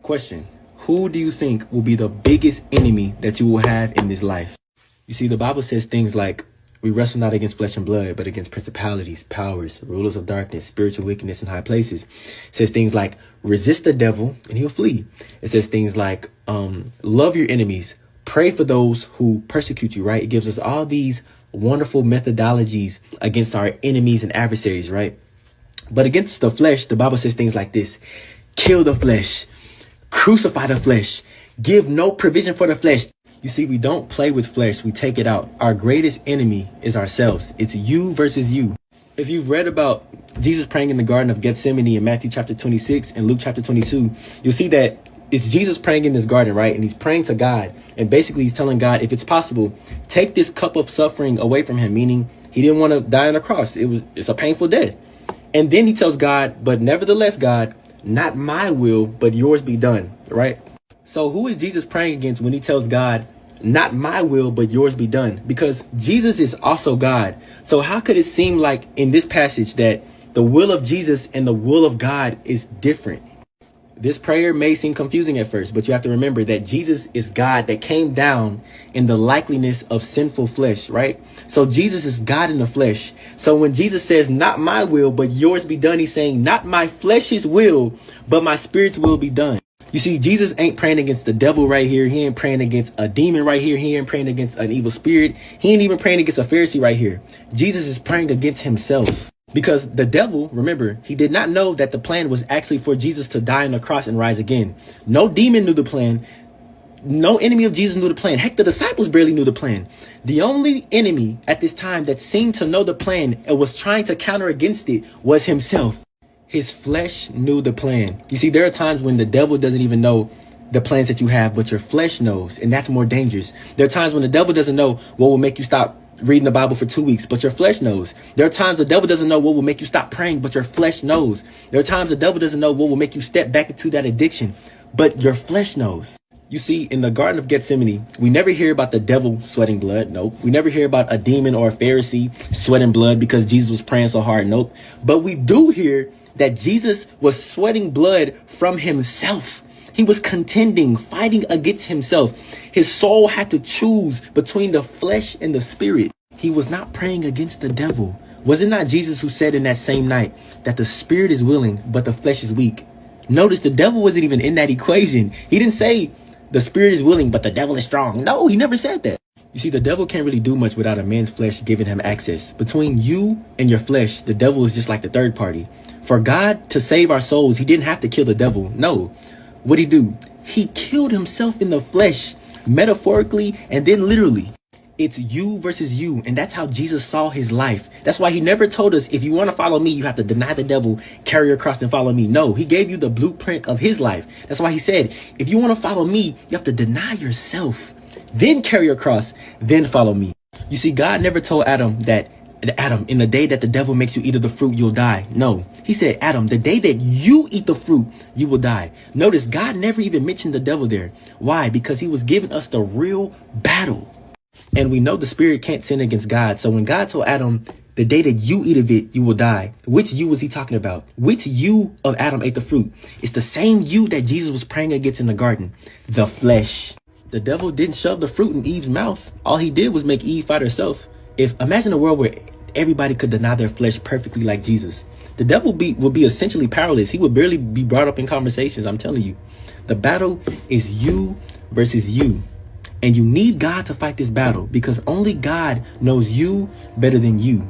Question: who do you think will be the biggest enemy that you will have in this life? You see, the Bible says things like, we wrestle not against flesh and blood, but against principalities, powers, rulers of darkness, spiritual wickedness in high places. It says things like, resist the devil and he'll flee. It says things like, love your enemies, pray for those who persecute you, right? It gives us all these wonderful methodologies against our enemies and adversaries, right? But against the flesh, the Bible says things like this: kill the flesh, crucify the flesh, give no provision for the flesh. You see, we don't play with flesh, we take it out. Our greatest enemy is ourselves. It's you versus you. If you've read about Jesus praying in the Garden of Gethsemane in Matthew chapter 26 and Luke chapter 22, you'll see that it's Jesus praying in this garden, right? And he's praying to God. And basically he's telling God, if it's possible, take this cup of suffering away from him, meaning he didn't want to die on the cross. It's a painful death. And then he tells God, but nevertheless, God, not my will, but yours be done, right? So who is Jesus praying against when he tells God, not my will, but yours be done? Because Jesus is also God. So how could it seem like in this passage that the will of Jesus and the will of God is different? This prayer may seem confusing at first, but you have to remember that Jesus is God that came down in the likeness of sinful flesh, right? So Jesus is God in the flesh. So when Jesus says, not my will, but yours be done, he's saying, not my flesh's will, but my spirit's will be done. You see, Jesus ain't praying against the devil right here. He ain't praying against a demon right here. He ain't praying against an evil spirit. He ain't even praying against a Pharisee right here. Jesus is praying against himself. Because the devil, remember, he did not know that the plan was actually for Jesus to die on the cross and rise again. No demon knew the plan. No enemy of Jesus knew the plan. Heck, the disciples barely knew the plan. The only enemy at this time that seemed to know the plan and was trying to counter against it was himself. His flesh knew the plan. You see, there are times when the devil doesn't even know the plans that you have, but your flesh knows, and that's more dangerous. There are times when the devil doesn't know what will make you stop reading the Bible for 2 weeks, but your flesh knows. There are times the devil doesn't know what will make you stop praying, but your flesh knows. There are times the devil doesn't know what will make you step back into that addiction, but your flesh knows. You see, in the Garden of Gethsemane, we never hear about the devil sweating blood. Nope. We never hear about a demon or a Pharisee sweating blood because Jesus was praying so hard. Nope. But we do hear that Jesus was sweating blood from himself. He was contending, fighting against himself. His soul had to choose between the flesh and the spirit. He was not praying against the devil. Was it not Jesus who said in that same night that the spirit is willing, but the flesh is weak? Notice the devil wasn't even in that equation. He didn't say the spirit is willing, but the devil is strong. No, he never said that. You see, the devil can't really do much without a man's flesh giving him access. Between you and your flesh, the devil is just like the third party. For God to save our souls, he didn't have to kill the devil. No. What'd he do? He killed himself in the flesh, metaphorically and then literally. It's you versus you. And that's how Jesus saw his life. That's why he never told us, if you want to follow me, you have to deny the devil, carry your cross and follow me. No, he gave you the blueprint of his life. That's why he said, if you want to follow me, you have to deny yourself, then carry your cross, then follow me. You see, God never told Adam that, Adam, in the day that the devil makes you eat of the fruit, you'll die. No, he said, Adam, the day that you eat the fruit, you will die. Notice God never even mentioned the devil there. Why? Because he was giving us the real battle. And we know the spirit can't sin against God. So when God told Adam, the day that you eat of it, you will die. Which you was he talking about? Which you of Adam ate the fruit? It's the same you that Jesus was praying against in the garden. The flesh. The devil didn't shove the fruit in Eve's mouth. All he did was make Eve fight herself. Imagine a world where everybody could deny their flesh perfectly like Jesus. The devil would be essentially powerless. He would barely be brought up in conversations. I'm telling you, the battle is you versus you. And you need God to fight this battle because only God knows you better than you.